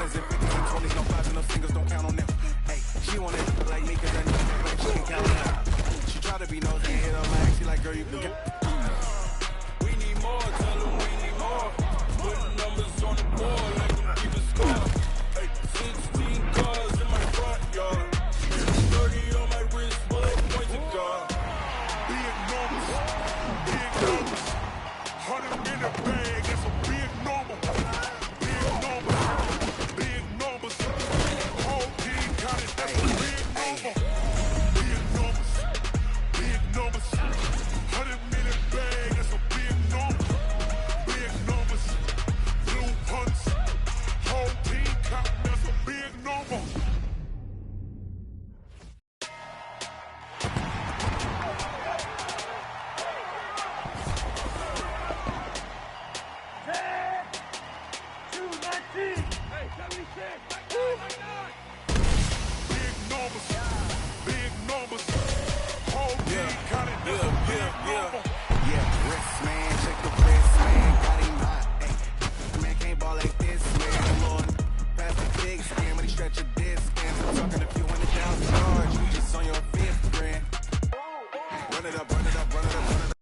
hundreds and fifties and twenties, no fives and no singles, don't count on them. Hey, she wanna like me cause I know like she can count on them. She try to be nosy and hit her line, she like, girl, you can get. We need more, tell them we need more. Putting numbers on the board like we keep a score. Hey, 16 cars in my front yard. 30 on my wrist, bullet points to God. Big numbers, 100 in the bag, that's a big number. Big numbers, big numbers. Whole team counted, that's a big number. Big numbers, 100 million bag, that's a big number. Big numbers, blue hunts. Whole team counting, that's a big number. Big numbers, whole team counting, that's a big number. Yeah, wrist man, check the wrist man, got him hot. Ay, man can't ball like this, man. Lord, pass the big skin when he stretch a disc. And I'm talking a few $100,000 charge, you just on your fifth grand. Run it up, run it up, run it up, run it up.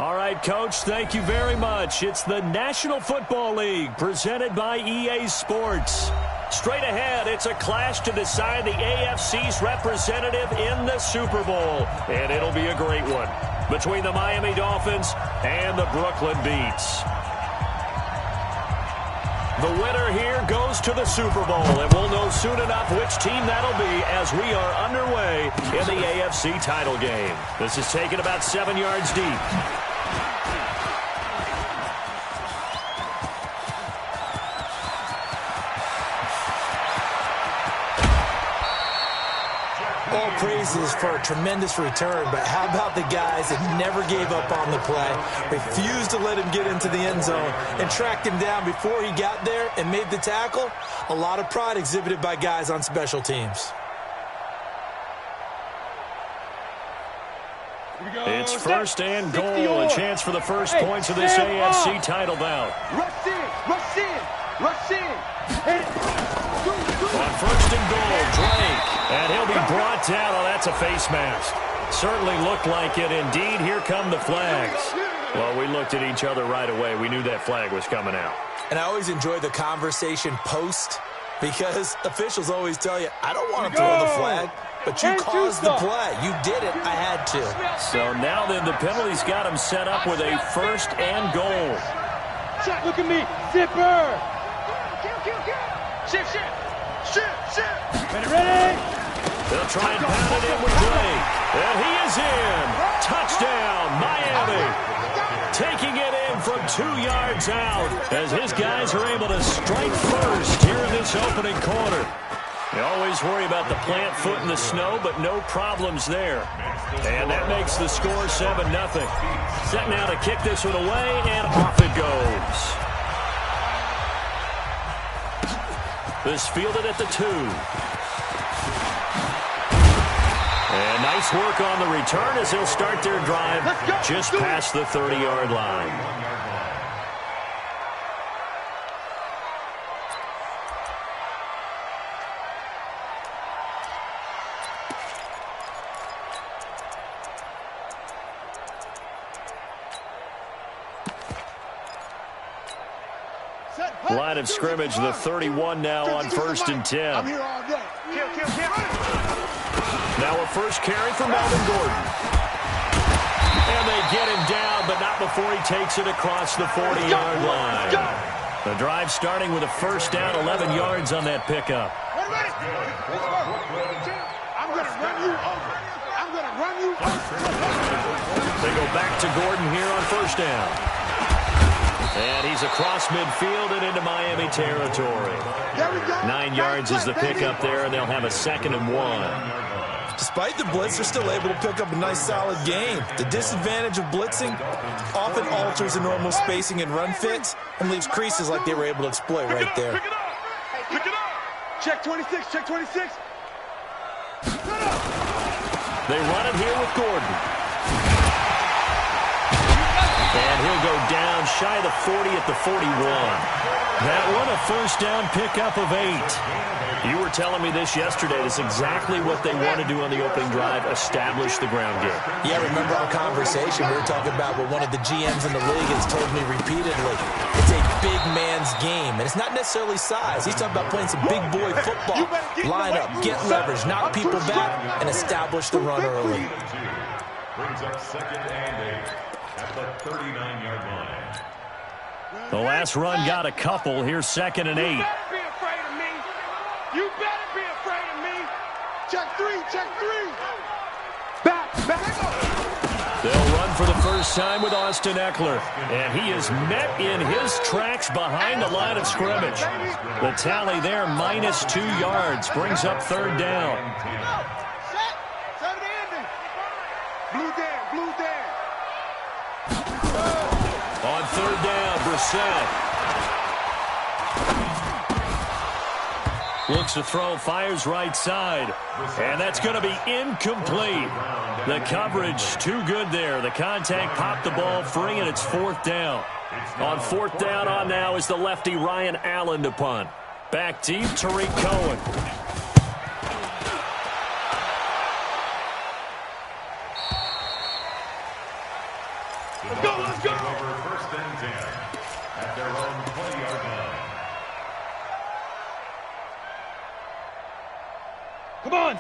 All right, Coach, thank you very much. It's the National Football League presented by EA Sports. Straight ahead, it's a clash to decide the AFC's representative in the Super Bowl. And it'll be a great one between the Miami Dolphins and the Brooklyn Beats. The winner here goes to the Super Bowl, and we'll know soon enough which team that'll be as we are underway in the AFC title game. This is taken about 7 yards deep. All praises for a tremendous return, but how about the guys that never gave up on the play, refused to let him get into the end zone, and tracked him down before he got there and made the tackle? A lot of pride exhibited by guys on special teams. It's first and goal, a chance for the first points of this AFC title bout. Rush in, rush in, rush in. On first and goal, Drake. And he'll be brought down. Oh, that's a face mask. Certainly looked like it. Indeed, here come the flags. Well, we looked at each other right away. We knew that flag was coming out. And I always enjoy the conversation post because officials always tell you, I don't want to throw the flag, but you caused the play. You did it. I had to. So now then the penalty's got him set up with a first and goal. Check, look at me. Zipper. Shift, shift. Shift, shift. Ready? They'll try and pound it in with Drake. And he is in. Touchdown, Miami. Taking it in from 2 yards out as his guys are able to strike first here in this opening quarter. You always worry about the plant foot in the snow, but no problems there. And that makes the score 7-0. Set now to kick this one away, and off it goes. This fielded at the 2. And nice work on the return as they'll start their drive just past the 30-yard line. Line of scrimmage, the 31 now on first and 10. I'm here all day. Kill, kill, kill. Now a first carry for Melvin Gordon. And they get him down, but not before he takes it across the 40-yard line. The drive starting with a first down, 11 yards on that pickup. Ready? I'm going to run you over. I'm going to run you over. They go back to Gordon here on first down. And he's across midfield and into Miami territory. 9 yards is the pickup there, and they'll have a 2nd and 1. Despite the blitz, they're still able to pick up a nice solid game. The disadvantage of blitzing often alters the normal spacing and run fits and leaves creases like they were able to exploit right there. Pick it up. Pick it up. Check 26. Check 26. They run it here with Gordon. And he'll go down shy of the 40 at the 41. That one a first down pickup of 8. You were telling me this yesterday. That's exactly what they want to do on the opening drive, establish the ground game. Yeah, remember our conversation? We were talking about what one of the GMs in the league has told me repeatedly. It's a big man's game, and it's not necessarily size. He's talking about playing some big boy football. Line up, get leverage, knock people back, and establish the run early. Brings up 2nd and 8. At the 39-yard line. The last run got a couple. Here's 2nd and 8. You better be afraid of me. You better be afraid of me. Check 3. Check 3. Back. They'll run for the first time with Austin Eckler. And he is met in his tracks behind the line of scrimmage. The tally there, minus 2 yards. Brings up 3rd down. Set the ending. Blue down. On 3rd down, Brissett. Looks to throw, fires right side. And that's going to be incomplete. The coverage too good there. The contact popped the ball free, and it's 4th down. On 4th down on now is the lefty Ryan Allen to punt. Back deep, Tariq Cohen. Let's go.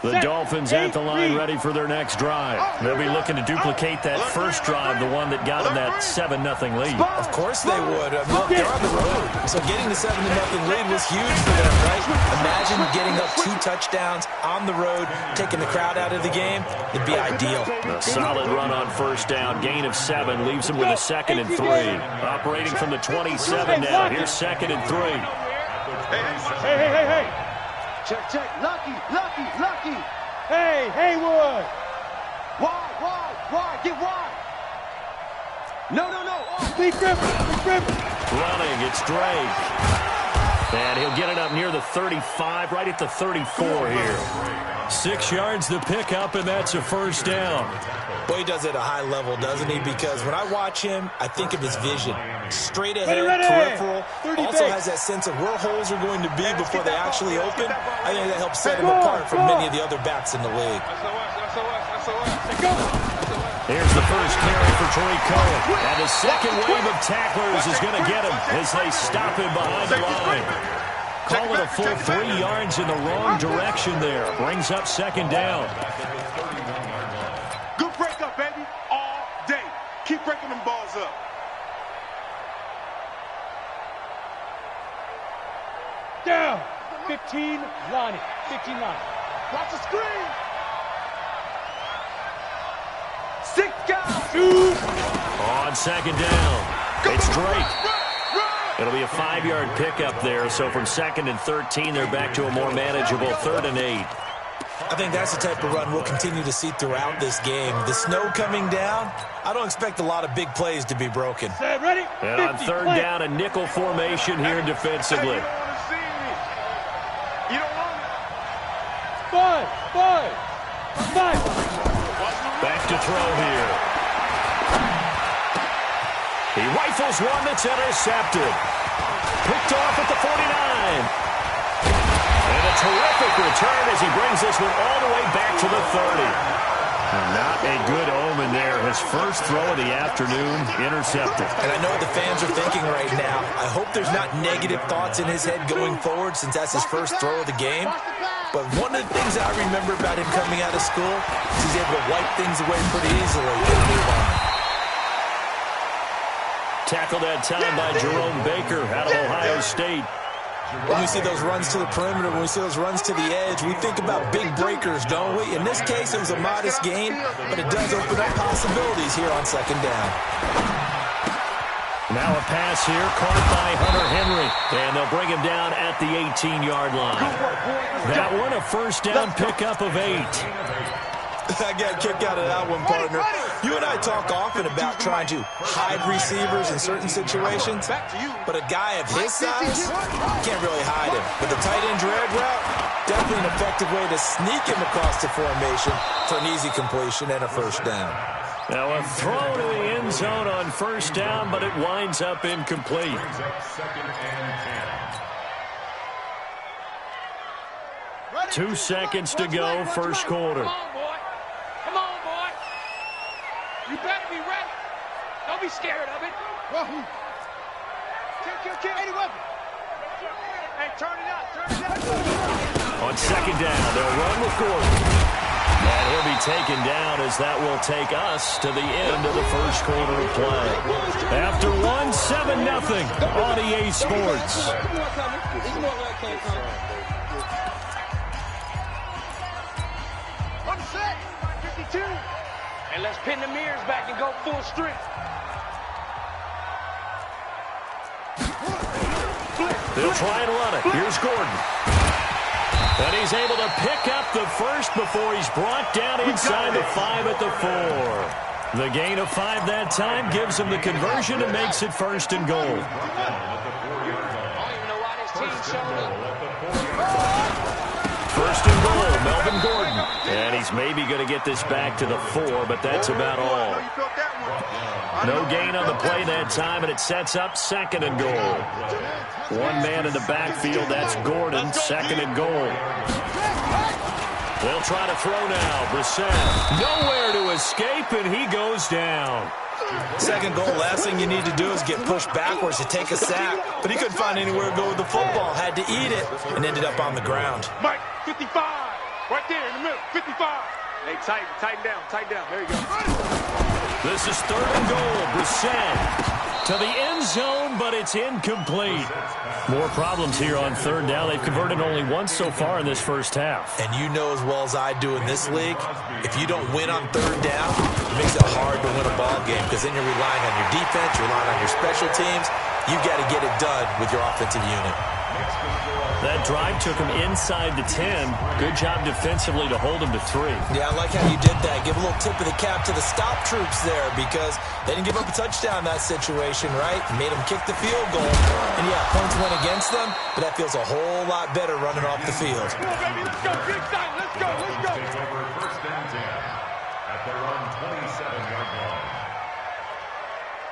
The Dolphins at the line ready for their next drive. They'll be looking to duplicate that first drive, the one that got them that 7-0 lead. Of course they would. Look, they're on the road. So getting the 7-0 lead was huge for them, right? Imagine getting up 2 touchdowns on the road, taking the crowd out of the game. It'd be ideal. A solid run on first down. Gain of 7 leaves them with a 2nd and 3. Operating from the 27 now. Here's 2nd and 3. Hey. Check. Lucky. Hey, Haywood. Wide. Get wide. No. Lee Griffin. Running, it's Drake. And he'll get it up near the 35, right at the 34 here. 6 yards the pickup, and that's a first down. Boy, he does it at a high level, doesn't he? Because when I watch him, I think of his vision. Straight ahead, peripheral. Also has that sense of where holes are going to be before they actually open. I think that helps set him apart from many of the other backs in the league. Here's the first carry for Tariq Cohen. And the second wave of tacklers is going to get him as they stop him behind the line. Call it a full 3 yards in the wrong direction there. Brings up 2nd down. Good break up, baby. All day. Keep breaking them balls up. Down. 15 line. Watch the screen. 6 guys. On 2nd down, it's Drake. It'll be a 5-yard pickup there, so from 2nd and 13, they're back to a more manageable 3rd and 8. I think that's the type of run we'll continue to see throughout this game. The snow coming down, I don't expect a lot of big plays to be broken. Ready? And on 3rd down, a nickel formation here defensively. You don't want it. Five. Back to throw here. He rifles one that's intercepted. Picked off at the 49. And a terrific return as he brings this one all the way back to the 30. Not a good omen there. His first throw of the afternoon intercepted. And I know what the fans are thinking right now. I hope there's not negative thoughts in his head going forward since that's his first throw of the game. But one of the things I remember about him coming out of school is he's able to wipe things away pretty easily and move on. Tackled that time by Jerome Baker out of Ohio State. When we see those runs to the perimeter, when we see those runs to the edge, we think about big breakers, don't we? In this case, it was a modest gain, but it does open up possibilities here on 2nd down. Now a pass here caught by Hunter Henry, and they'll bring him down at the 18-yard line. That one, a first down pickup of 8. I got a kick out of that one, partner. You and I talk often about trying to hide receivers in certain situations, but a guy of his size can't really hide him. With the tight end drag route, definitely an effective way to sneak him across the formation for an easy completion and a first down. Now a throw to the end zone on first down, but it winds up incomplete. 2 seconds to go, first quarter. Come on, boy. You better be ready. Don't be scared of it. Kill. Any weapon. Hey, turn it up. On 2nd down, they'll run with Gordon. And he'll be taken down as that will take us to the end of the first quarter of play. After 7-0 on EA Sports. And let's pin the mirrors back and go full strength. They'll try and run it. Here's Gordon. And he's able to pick up the first before he's brought down inside the 5 at the 4. The gain of 5 that time gives him the conversion and makes it 1st and goal. I don't even know why this team showed up. 1st and goal, Melvin Gordon. And he's maybe going to get this back to the 4, but that's about all. No gain on the play that time, and it sets up 2nd and goal. One man in the backfield, that's Gordon, 2nd and goal. They'll try to throw now. Brissett, nowhere to escape, and he goes down. 2nd goal, last thing you need to do is get pushed backwards to take a sack. But he couldn't find anywhere to go with the football. Had to eat it and ended up on the ground. Mike, 55, right there in the the middle. 55. Hey, tighten down. There you go. This is 3rd and goal. Brissett to the end zone, but it's incomplete. More problems here on 3rd down. They've converted only once so far in this first half. And you know as well as I do in this league, if you don't win on 3rd down, it makes it hard to win a ball game because then you're relying on your defense, you're relying on your special teams. You've got to get it done with your offensive unit. That drive took him inside the 10. Good job defensively to hold him to 3. Yeah, I like how you did that. Give a little tip of the cap to the stop troops there because they didn't give up a touchdown in that situation, right? Made them kick the field goal. And, yeah, points went against them, but that feels a whole lot better running off the field. Come on, baby. Let's go. Get excited. Let's go. Takes over 1st and 10 at their own 27-yard line.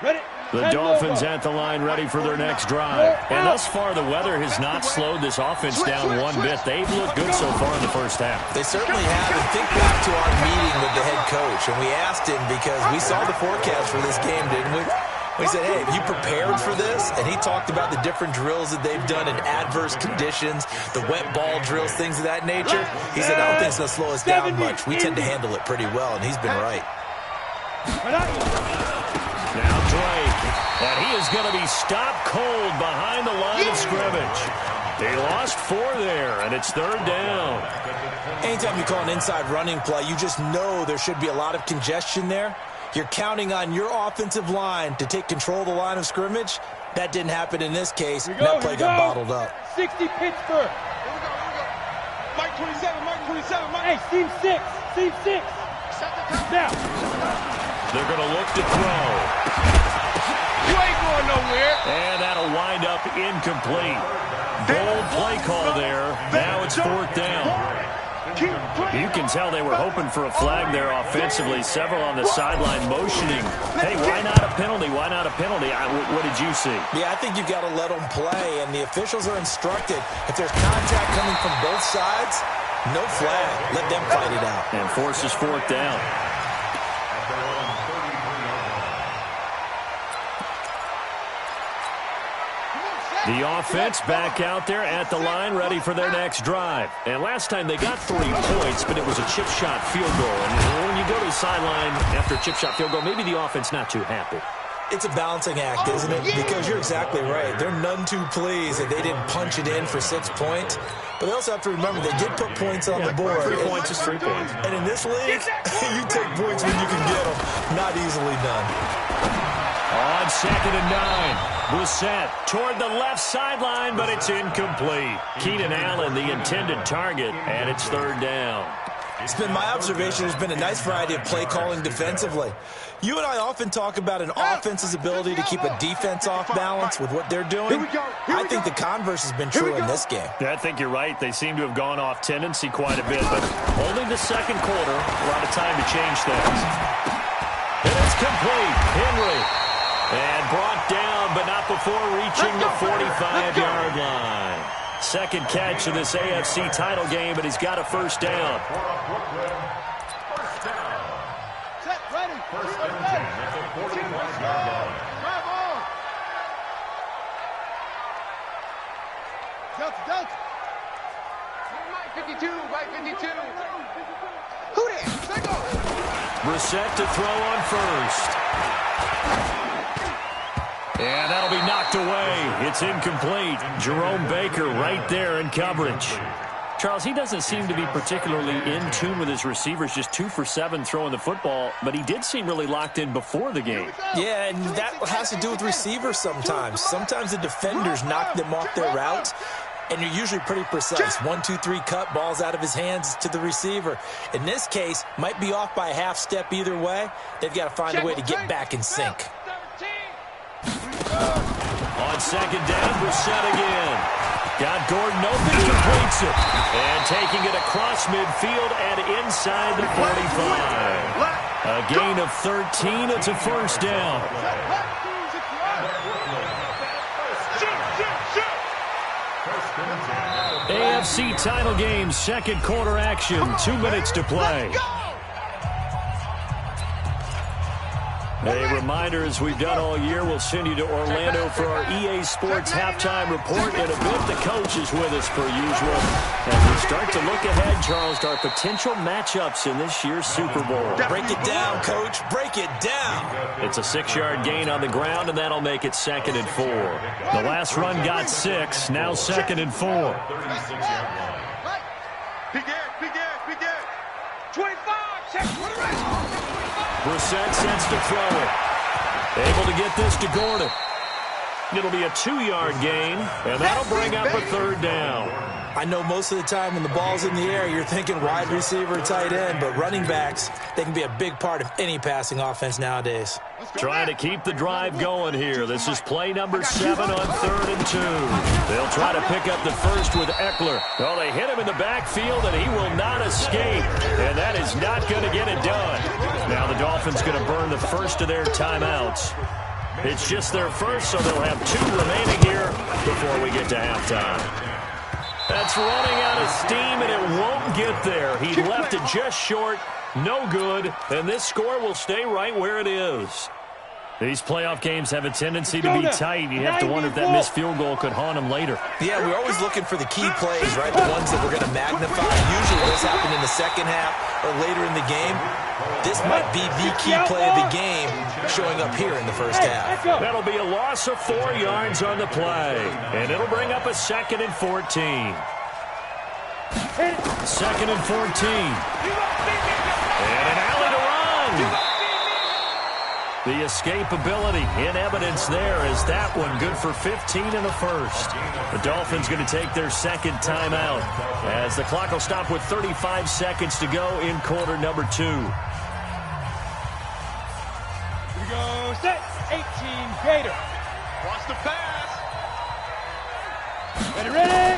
Ready? The Dolphins at the line ready for their next drive. And thus far, the weather has not slowed this offense down one bit. They've looked good so far in the first half. They certainly have. And think back to our meeting with the head coach. And we asked him because we saw the forecast for this game, didn't we? We said, hey, have you prepared for this? And he talked about the different drills that they've done in adverse conditions, the wet ball drills, things of that nature. He said, I don't think it's going to slow us down much. We tend to handle it pretty well, and he's been right. Now Drake, and he is going to be stopped cold behind the line of scrimmage. He lost 4 there, and it's 3rd down. Anytime you call an inside running play, you just know there should be a lot of congestion there. You're counting on your offensive line to take control of the line of scrimmage. That didn't happen in this case. That play got bottled up. 60 Pittsburgh. Here we go. Mike 27, Mike 27, Mike. Hey, Steve 6. Steve 6. Now. They're going to look to throw. You ain't going nowhere. And that'll wind up incomplete. Bold play call there. Now it's 4th down. You can tell they were hoping for a flag there offensively. Several on the sideline motioning. Hey, why not a penalty? Why not a penalty? What did you see? Yeah, I think you've got to let them play, and the officials are instructed. If there's contact coming from both sides, no flag. Let them fight it out. And forces 4th down. The offense back out there at the line, ready for their next drive. And last time they got 3 points, but it was a chip shot field goal. And when you go to the sideline after a chip shot field goal, maybe the offense not too happy. It's a balancing act, isn't it? Because you're exactly right. They're none too pleased that they didn't punch it in for 6 points. But they also have to remember they did put points on the board. 3 points is 3 points. And in this league, you take points when you can get them. Not easily done. On 2nd and 9. Brissett toward the left sideline, but it's incomplete. Keenan Allen, the intended target, and it's 3rd down. It's been my observation there's been a nice variety of play calling defensively. You and I often talk about an offense's ability to keep a defense off balance with what they're doing. I think the converse has been true in this game. Yeah, I think you're right. They seem to have gone off tendency quite a bit, but only the 2nd quarter, a lot of time to change things. And it's complete. Henry. And brought down, but not before reaching the 45-yard line. 2nd catch of this AFC title game, but he's got a 1st down. Set, ready. 1st and 10 at the 45-yard line. Drive on. Delta. Mike 52, Mike 52. Who there? Let go. Brissett to throw on 1st. And that'll be knocked away. It's incomplete. Jerome Baker right there in coverage. Charles, he doesn't seem to be particularly in tune with his receivers, just 2 for 7 throwing the football, but he did seem really locked in before the game. Yeah, and that has to do with receivers sometimes. Sometimes the defenders knock them off their routes, and you're usually pretty precise. 1, 2, 3 cut, balls out of his hands to the receiver. In this case, might be off by a half step either way. They've got to find a way to get back in sync. On 2nd down, Brissett again. Got Gordon open, completes it. And taking it across midfield and inside the 45. A gain of 13, it's a 1st down. AFC title game, 2nd quarter action, 2 minutes to play. A reminder, as we've done all year, we'll send you to Orlando for our EA Sports halftime report. In a bit, the coach is with us per usual. As we start to look ahead, Charles, to our potential matchups in this year's Super Bowl. Break it down, Coach. Break it down. It's a 6-yard gain on the ground, and that'll make it 2nd and 4. The last run got 6, now 2nd and 4. 36-yard line. Big Ed. 25, check. Brissett sets to throw it. Able to get this to Gordon. It'll be a 2-yard gain, and that'll bring up a 3rd down. I know most of the time when the ball's in the air, you're thinking wide receiver, tight end, but running backs, they can be a big part of any passing offense nowadays. Trying to keep the drive going here. This is play number 7 on 3rd and 2. They'll try to pick up the first with Eckler. Well, they hit him in the backfield, and he will not escape. And that is not going to get it done. Now the Dolphins going to burn the first of their timeouts. It's just their first, so they'll have 2 remaining here before we get to halftime. That's running out of steam, and it won't get there. He left it just short. No good, and this score will stay right where it is. These playoff games have a tendency to be tight. You have to wonder if that missed field goal could haunt them later. Yeah, we're always looking for the key plays, right? The ones that we're going to magnify. Usually those happen in the second half or later in the game. This might be the key play of the game showing up here in the first half. That'll be a loss of 4 yards on the play, and it'll bring up a 2nd and 14. 2nd and 14. And an alley to run. The escapability in evidence there is that one good for 15 in the first. The Dolphins going to take their 2nd timeout as the clock will stop with 35 seconds to go in quarter number 2. Here we go, set. 18, Gator. Watch the pass. Ready.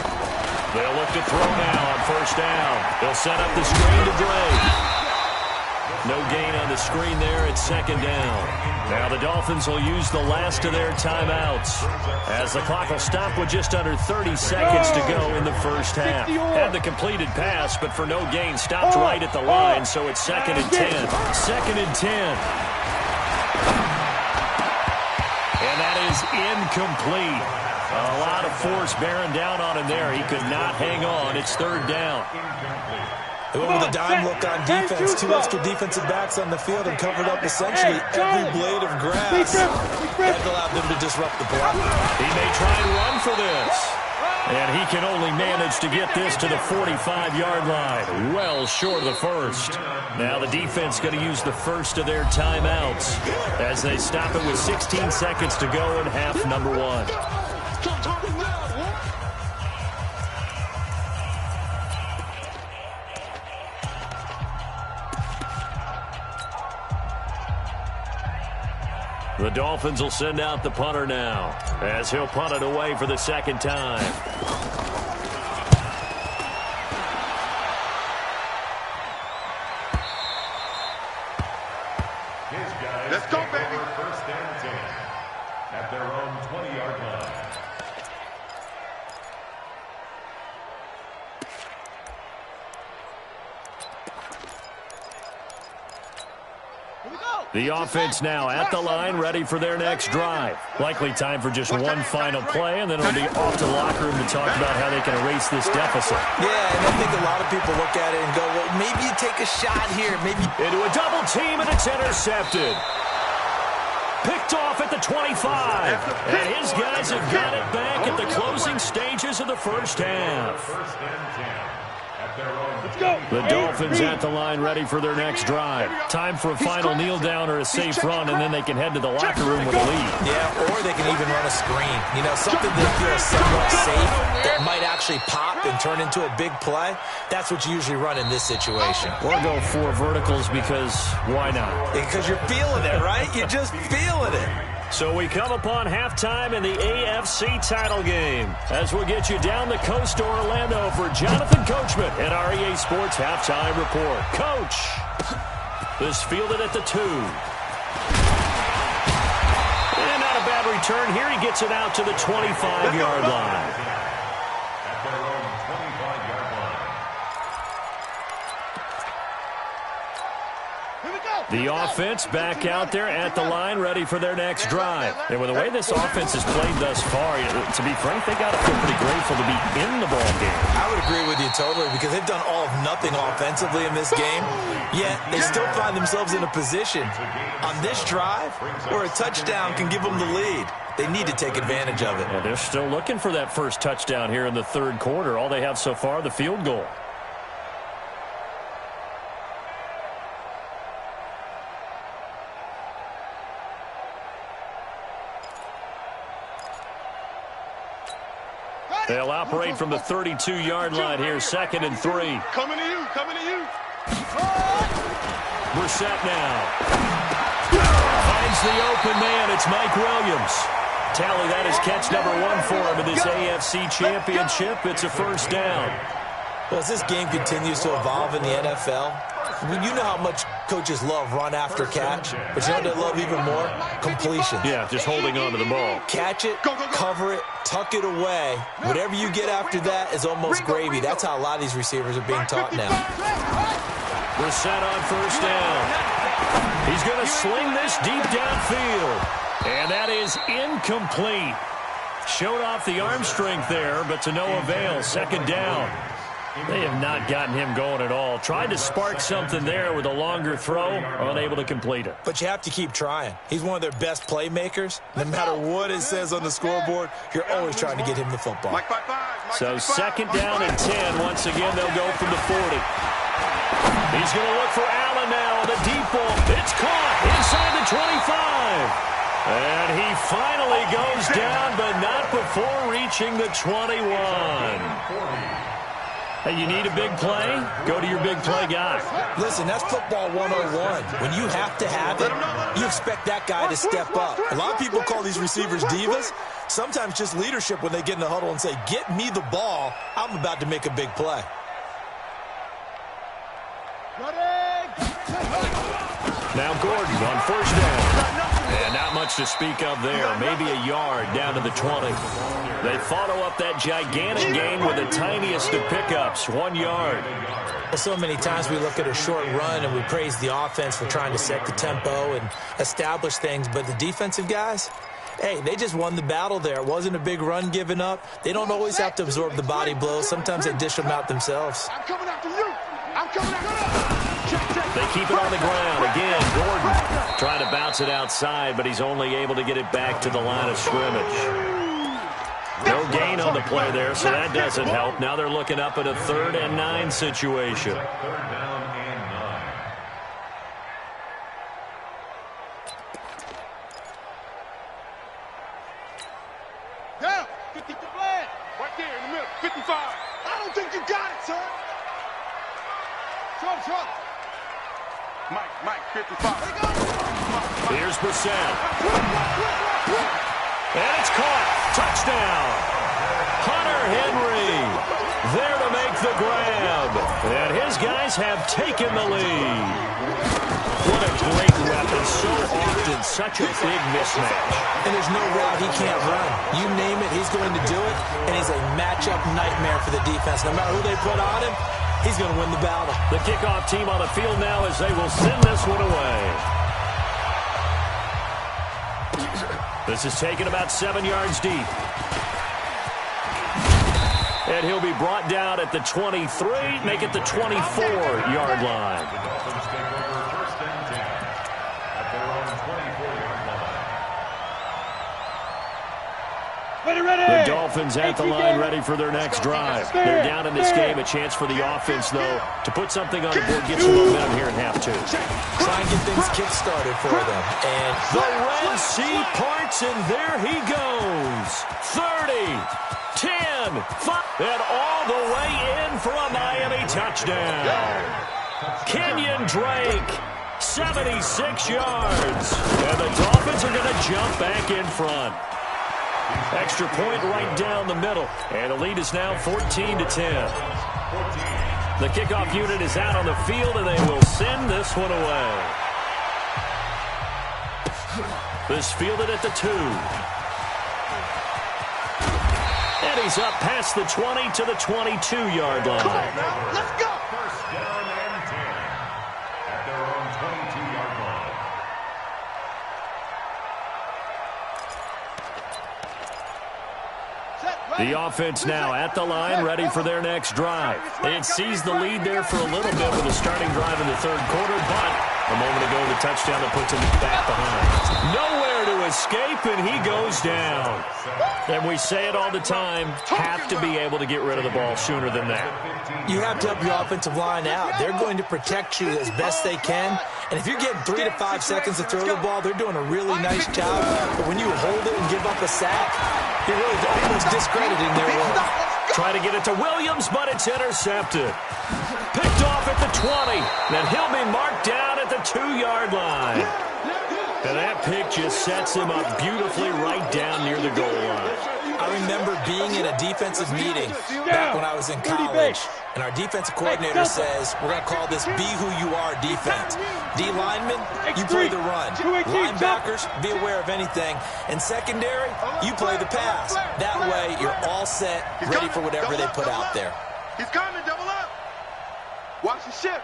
They'll look to throw now on 1st down. They'll set up the screen to Gray. No gain on the screen there at 2nd down. Now the Dolphins will use the last of their timeouts as the clock will stop with just under 30 seconds to go in the first half. Had the completed pass, but for no gain, stopped right at the line, so it's 2nd and 10. 2nd and 10. And that is incomplete. A lot of force bearing down on him there. He could not hang on. It's 3rd down. They went with a dime look on defense. 2 extra defensive backs on the field and covered up essentially every blade of grass. That allowed them to disrupt the block. He may try and run for this. And he can only manage to get this to the 45-yard line. Well short of the first. Now the defense going to use the first of their timeouts as they stop it with 16 seconds to go in half number 1. The Dolphins will send out the punter now as he'll punt it away for the 2nd time. Let's go, baby. 1st and 10 at their own 20-yard line. The offense now at the line, ready for their next drive. Likely time for just one final play, and then it'll be off to the locker room to talk about how they can erase this deficit. Yeah, and I think a lot of people look at it and go, well, maybe you take a shot here. Maybe into a double team, and it's intercepted. Picked off at the 25. And his guys have got it back at the closing stages of the first half. 1st and 10 at their own. The Dolphins at the line ready for their next drive. Time for a final kneel down or a safe run, and then they can head to the locker room with a lead. Yeah, or they can even run a screen. You know, something that feels somewhat safe that might actually pop and turn into a big play. That's what you usually run in this situation. Or go 4 verticals because why not? Because you're feeling it, right? You're just feeling it. So we come upon halftime in the AFC title game as we'll get you down the coast to Orlando for Jonathan Coachman at our EA Sports Halftime Report. Coach, this fielded at the 2. And not a bad return here. He gets it out to the 25-yard line. At their own 25-yard line. The offense back out there at the line, ready for their next drive. And with the way this offense has played thus far, to be frank, they got to feel pretty grateful to be in the ball game. I would agree with you totally because they've done all of nothing offensively in this game, yet they still find themselves in a position on this drive where a touchdown can give them the lead. They need to take advantage of it. And they're still looking for that first touchdown here in the third quarter. All they have so far, the field goal. They'll operate from the 32-yard line here, 2nd and 3. Coming to you, coming to you. Brissett now. Finds the open man. It's Mike Williams. Tally, that is catch number 1 for him in this AFC Championship. It's a first down. Well, as this game continues to evolve in the NFL, you know how much coaches love run after catch, but you know what they love even more? Completion. Yeah, just holding on to the ball. Catch it, cover it, tuck it away. Whatever you get after that is almost gravy. That's how a lot of these receivers are being taught now. Brissett on first down. He's going to sling this deep downfield. And that is incomplete. Showed off the arm strength there, but to no avail. 2nd down. They have not gotten him going at all. Tried to spark something there with a longer throw, unable to complete it. But you have to keep trying. He's one of their best playmakers. No matter what it says on the scoreboard, you're always trying to get him the football. So 2nd down and 10. Once again, they'll go from the 40. He's going to look for Allen now on the deep ball. It's caught inside the 25. And he finally goes down, but not before reaching the 21. Hey, you need a big play? Go to your big play guy. Listen, that's football 101. When you have to have it, you expect that guy to step up. A lot of people call these receivers divas. Sometimes just leadership when they get in the huddle and say, get me the ball. I'm about to make a big play. Now Gordon on first down. And not much to speak of there. Maybe a yard down to the 20. They follow up that gigantic gain with the tiniest of pickups, 1 yard. So many times we look at a short run and we praise the offense for trying to set the tempo and establish things, but the defensive guys, hey, they just won the battle there. It wasn't a big run given up. They don't always have to absorb the body blows. Sometimes they dish them out themselves. I'm coming after you. I'm coming after you. They keep it on the ground. Again, Gordon trying to bounce it outside, but he's only able to get it back to the line of scrimmage. No gain on the play there, so that doesn't help. Now they're looking up at a 3rd and 9 situation. 3rd down and 9. Down. 50 to play. Right there in the middle. 55. I don't think you got it, son. Trouble. Mike, 55. Here's Brissett. And it's caught. Touchdown. Hunter Henry there to make the grab. And his guys have taken the lead. What a great weapon. So often such a big mismatch. And there's no route he can't run. You name it, he's going to do it. And he's a matchup nightmare for the defense. No matter who they put on him, he's going to win the battle. The kickoff team on the field now as they will send this one away. This is taken about 7 yards deep. And he'll be brought down at the 23, make it the 24-yard line. The Dolphins at the line ready for their next drive. They're down in this game. A chance for the offense, though, to put something on the board, get some momentum here in half 2. Try and get things kick-started for them. And the Red Sea parts, and there he goes. 30, 10, 5, and all the way in for a Miami touchdown. Kenyon Drake, 76 yards. And the Dolphins are going to jump back in front. Extra point right down the middle. And the lead is now 14-10. The kickoff unit is out on the field, and they will send this one away. This fielded at the 2. And he's up past the 20 to the 22-yard line. Let's go. First down and 10 at their own 22. The offense now at the line, ready for their next drive. They had seized the lead there for a little bit with a starting drive in the third quarter, but a moment ago, the touchdown that puts him back behind. Nowhere to escape, and he goes down. And we say it all the time, have to be able to get rid of the ball sooner than that. You have to help your offensive line out. They're going to protect you as best they can. And if you're getting 3 to 5 seconds to throw the ball, they're doing a really nice job. But when you hold it and give up a sack, you're really almost discrediting their work. Try to get it to Williams, but it's intercepted. Picked off at the 20. Then he'll be marked down at the 2-yard line. And that pick just sets him up beautifully right down near the goal line. I remember being in a defensive meeting back when I was in college, and our defensive coordinator says, we're going to call this be who you are defense. D linemen, you play the run. Linebackers, be aware of anything. And secondary, you play the pass. That way, you're all set, ready for whatever they put out there. He's coming, double up. Watch the ship.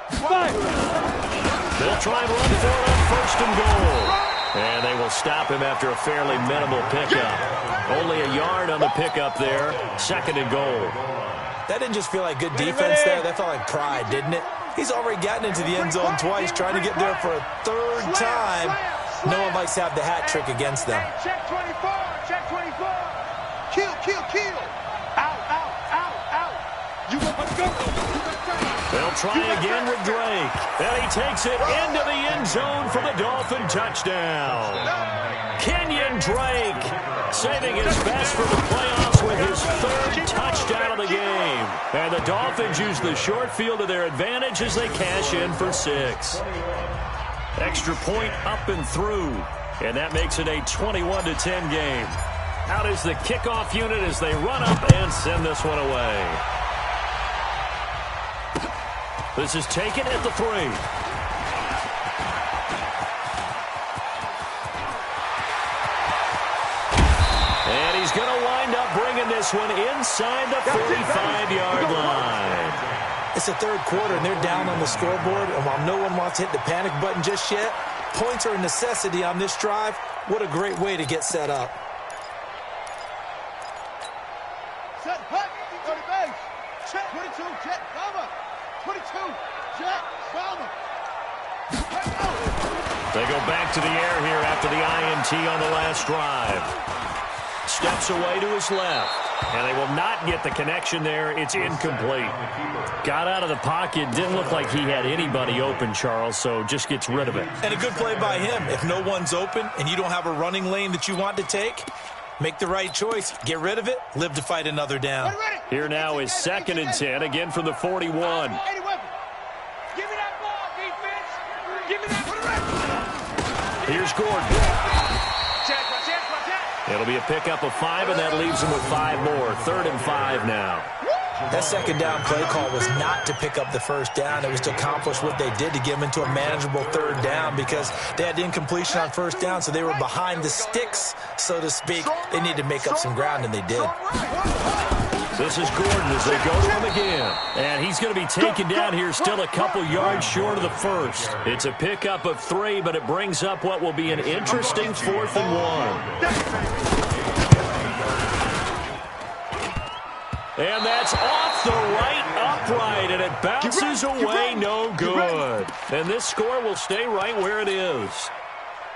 They'll try and run for it on first and goal. And they will stop him after a fairly minimal pickup. Only a yard on the pickup there. Second and goal. That didn't just feel like good defense there. That felt like pride, didn't it? He's already gotten into the end zone twice, trying to get there for a third time. No one likes to have the hat trick against them. Check 24. Check 24. Kill, kill, kill. Out, out, out, out. Let's go. They'll try again with Drake. And he takes it into the end zone for the Dolphin touchdown. Kenyon Drake saving his best for the playoffs with his third touchdown of the game. And the Dolphins use the short field to their advantage as they cash in for 6. Extra point up and through. And that makes it a 21-10 game. Out is the kickoff unit as they run up and send this one away. This is taken at the 3. And he's going to wind up bringing this one inside the 45-yard line. It's the third quarter, and they're down on the scoreboard. And while no one wants to hit the panic button just yet, points are a necessity on this drive. What a great way to get set up. Set, hut, go to base. Check, 22, jet, cover. 22, jet, cover. They go back to the air here after the INT on the last drive. Steps away to his left. And they will not get the connection there. It's incomplete. Got out of the pocket. Didn't look like he had anybody open, Charles, so just gets rid of it. And a good play by him. If no one's open and you don't have a running lane that you want to take, make the right choice. Get rid of it. Live to fight another down. Here now is 2nd and 10, again from the 41. Give me that ball, defense. Give me that. Here's Gordon. It'll be a pickup of 5, and that leaves him with 5 more. 3rd and 5 now. That second down play call was not to pick up the first down. It was to accomplish what they did to get them into a manageable 3rd down because they had incompletion on 1st down, so they were behind the sticks, so to speak. They needed to make up some ground, and they did. This is Gordon as they go to him again. And he's going to be taken down here still a couple yards short of the first. It's a pickup of 3, but it brings up what will be an interesting 4th and 1. And that's off the right upright, and it bounces away no good. And this score will stay right where it is.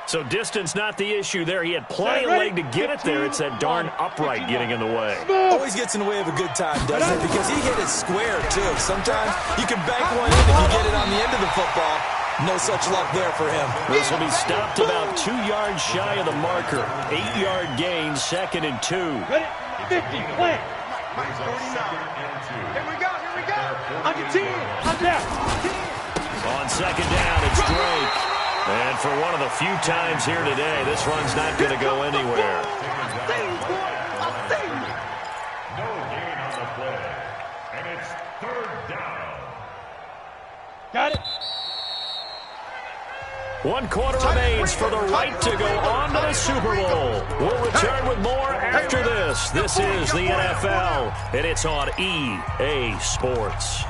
So distance not the issue there. He had plenty of leg to get it there. It's that darn upright getting in the way. Always gets in the way of a good time, doesn't it? Because he hit it square, too. Sometimes you can bank one in if you get it on the end of the football. No such luck there for him. This will be stopped about 2 yards shy of the marker. 8-yard gain, 2nd and 2. Ready? 50, plant. Here we go, here we go. Under 10, under that. On 2nd down, it's Drake. And for one of the few times here today, this run's not going to go anywhere. No gain on the play. And it's 3rd down. Got it. 1 quarter remains for the right to go on to the Super Bowl. We'll return with more after this. This is the NFL, and it's on EA Sports.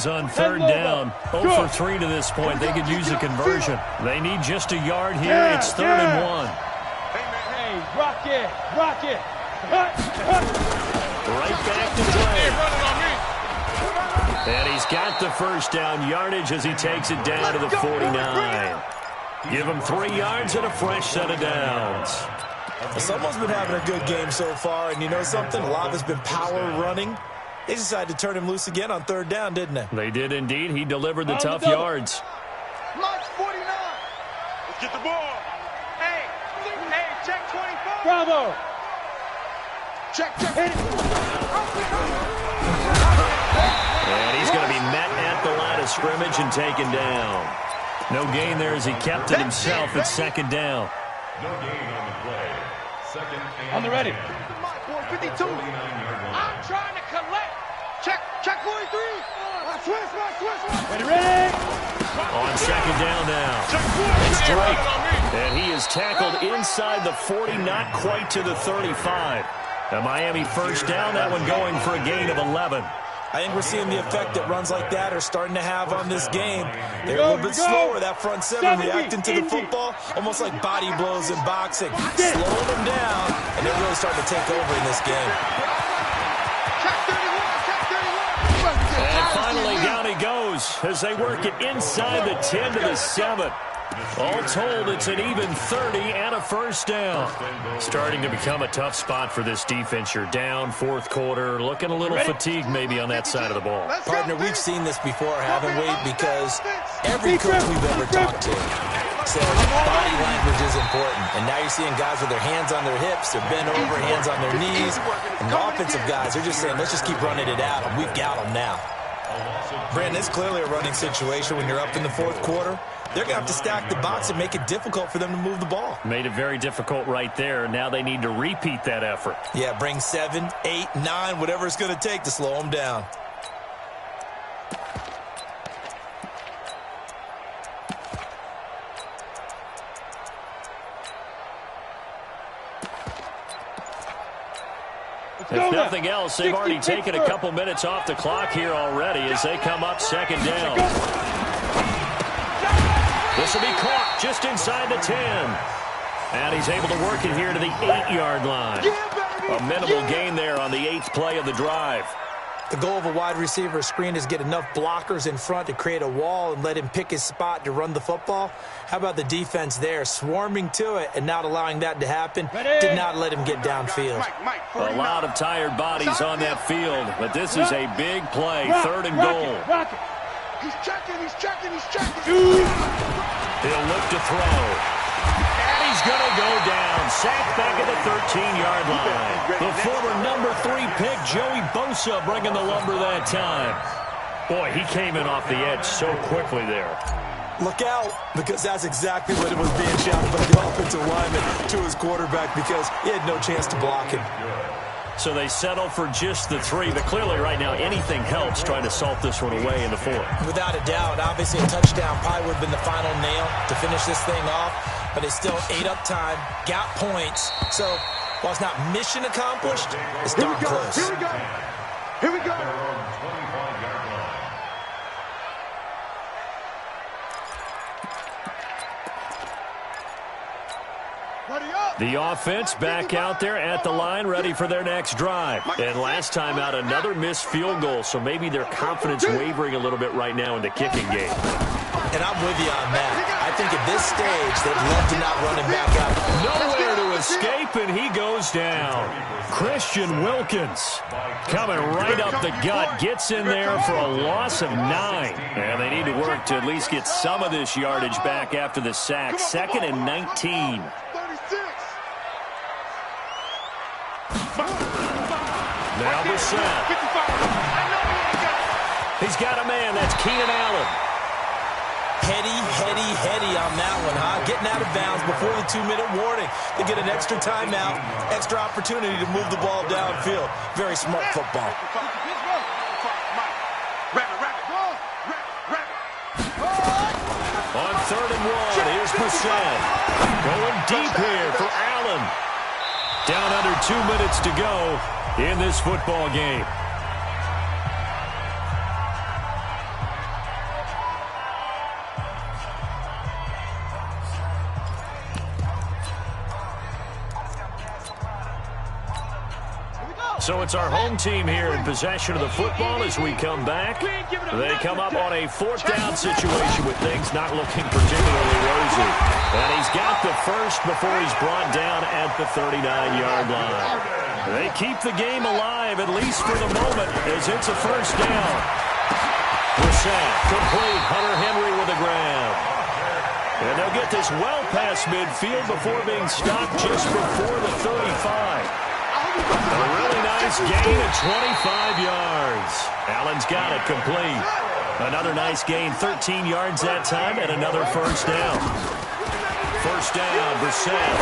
Lions on third down. 0 for 3 to this point. They could use a conversion. They need just a yard here. It's 3rd and 1. Hey, rock it. Right back to Dre. And he's got the first down yardage as he takes it down to the 49. Give him 3 yards and a fresh set of downs. Someone's been having a good game so far, and you know something? A lot has been power running. They decided to turn him loose again on 3rd down, didn't they? They did indeed. He delivered the tough yards. March 49. Let's get the ball. Hey, check 24. Bravo. Check. And he's going to be met at the line of scrimmage and taken down. No gain there as he kept it himself at 2nd down. No gain on the play. 2nd and On the ready. Come on, boy, 52. 49-yard line. I'm trying to collect. Check 43. Switch. Ready. On 2nd down now. It's Drake. And he is tackled inside the 40, not quite to the 35. A Miami first down, that one going for a gain of 11. I think we're seeing the effect that runs like that are starting to have on this game. They're a little bit slower, that front 7 reacting to the football, almost like body blows in boxing. Slowing them down, and they're really starting to take over in this game. And finally, down he goes as they work it inside the 10 to the 7. All told, it's an even 30 and a first down. Starting to become a tough spot for this defense. You're down 4th quarter, looking a little fatigued maybe on that side of the ball. Partner, we've seen this before, haven't we? Because every coach we've ever talked to says body language is important. And now you're seeing guys with their hands on their hips, they're bent over, hands on their knees. And the offensive guys, they're just saying, let's just keep running it out. And we've got them now. Brandon, it's clearly a running situation when you're up in the 4th quarter. They're going to have to stack the box and make it difficult for them to move the ball. Made it very difficult right there. Now they need to repeat that effort. Yeah, bring 7, 8, 9, whatever it's going to take to slow them down. If nothing else, they've already taken a couple minutes off the clock here already as they come up 2nd down. This will be caught just inside the 10. And he's able to work it here to the 8-yard line. A minimal gain there on the 8th play of the drive. The goal of a wide receiver screen is get enough blockers in front to create a wall and let him pick his spot to run the football. How about the defense there, swarming to it and not allowing that to happen? Did not let him get downfield. A lot of tired bodies on that field, but this is a big play, 3rd and goal. He's checking. He'll look to throw. And he's going to go down. Sacked back at the 13-yard line. The former number 3 pick, Joey Bosa, bringing the lumber that time. Boy, he came in off the edge so quickly there. Look out, because that's exactly what it was being shouted by the offensive lineman to his quarterback because he had no chance to block him. So they settle for just the 3, but clearly right now anything helps trying to salt this one away in the 4th. Without a doubt, obviously a touchdown probably would have been the final nail to finish this thing off, but it's still ate up time, got points. So while it's not mission accomplished, it's darn close. Here we go. The offense back out there at the line, ready for their next drive. And last time out, another missed field goal, so maybe their confidence wavering a little bit right now in the kicking game. And I'm with you on that. I think at this stage, they'd love to not run him back out. Nowhere to escape, and he goes down. Christian Wilkins coming right up the gut, gets in there for a loss of 9. And they need to work to at least get some of this yardage back after the sack. 2nd and 19. Now Brissett. He's got a man. That's Keenan Allen. Heady on that one, huh? Getting out of bounds before the 2-minute warning. They get an extra timeout, extra opportunity to move the ball downfield. Very smart football. On 3rd and 1, here's Brissett. Going deep here for Allen. Down under 2 minutes to go in this football game. So it's our home team here in possession of the football as we come back. They come up on a fourth down situation with things not looking particularly rosy. And he's got the first before he's brought down at the 39-yard line. They keep the game alive, at least for the moment, as it's a first down. Brissett, complete. Hunter Henry with a grab. And they'll get this well past midfield before being stopped just before the 35. A really nice gain of 25 yards. Allen's got it complete. Another nice gain, 13 yards that time, and another first down. First down, Brissett.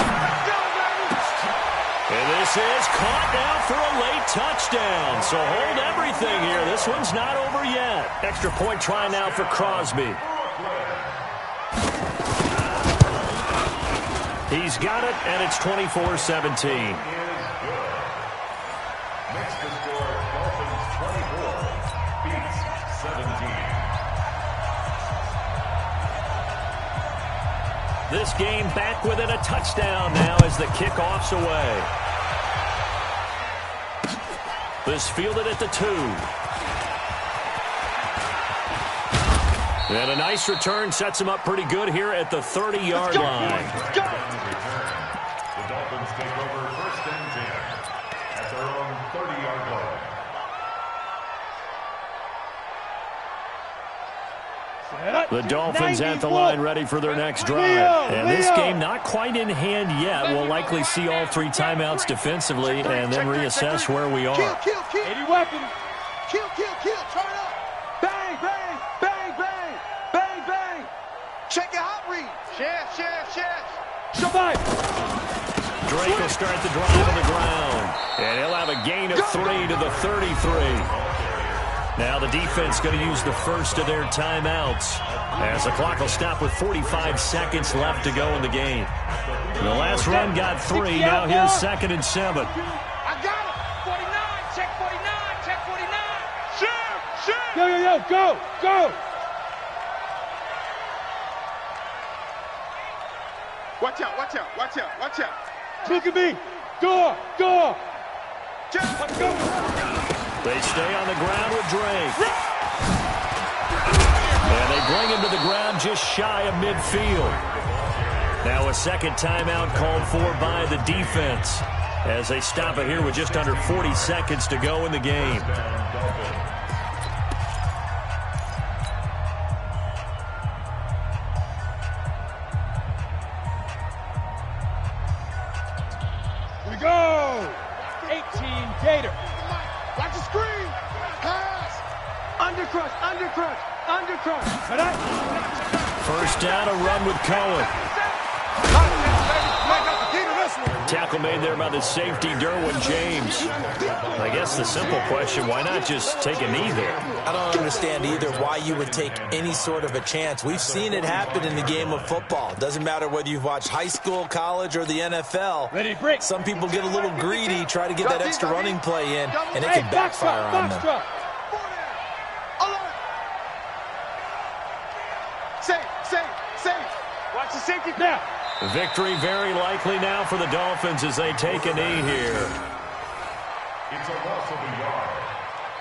And this is caught now for a late touchdown. So hold everything here. This one's not over yet. Extra point try now for Crosby. He's got it, and it's 24-17. Next to score, Dolphins 24, Beats 17. This game back within a touchdown now as the kickoff's away. This fielded at the 2. And a nice return sets him up pretty good here at the 30-yard line. The Dolphins take over first and 10 at their own 30-yard line. The Dolphins at the line ready for their next drive. And this game not quite in hand yet. We'll likely see all 3 timeouts defensively and then reassess where we are. Kill. 80 weapons. Kill. Turn up. Bang. Check your hot read. Chef. Shabbat. Drake will start the drive on the ground. And he'll have a gain of 3 to the 33. Now the defense going to use the first of their timeouts as the clock will stop with 45 seconds left to go in the game. The last run got 3. Now here's 2nd and 7. I got it. 49. Check 49. Shoot. Yo. Go. Watch out. Look at me. Go. Let's go. They stay on the ground with Drake. And they bring him to the ground just shy of midfield. Now a second timeout called for by the defense as they stop it here with just under 40 seconds to go in the game. Here we go. 18 Gator. Watch the screen. Pass. Undercrush. First down, a run with Cohen. Tackle made there by the safety, Derwin James. I guess the simple question, why not just take a knee there? I don't understand either why you would take any sort of a chance. We've seen it happen in the game of football. Doesn't matter whether you've watched high school, college, or the NFL. Ready, break. Some people get a little greedy, try to get that extra running play in, and it can backfire on them. Safe. Watch the safety now. Victory very likely now for the Dolphins as they take a knee here. It's a loss of a yard,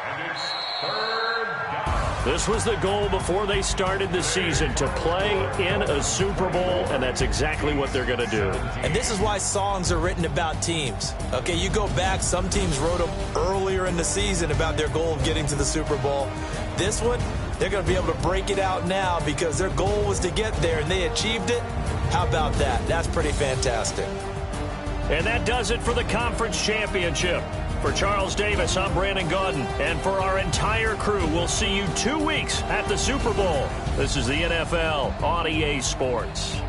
and it's 3rd down. This was the goal before they started the season, to play in a Super Bowl, and that's exactly what they're going to do. And this is why songs are written about teams. Okay, you go back, some teams wrote them earlier in the season about their goal of getting to the Super Bowl. This one, they're going to be able to break it out now because their goal was to get there, and they achieved it. How about that? That's pretty fantastic. And that does it for the conference championship. For Charles Davis, I'm Brandon Gaudin. And for our entire crew, we'll see you 2 weeks at the Super Bowl. This is the NFL on EA Sports.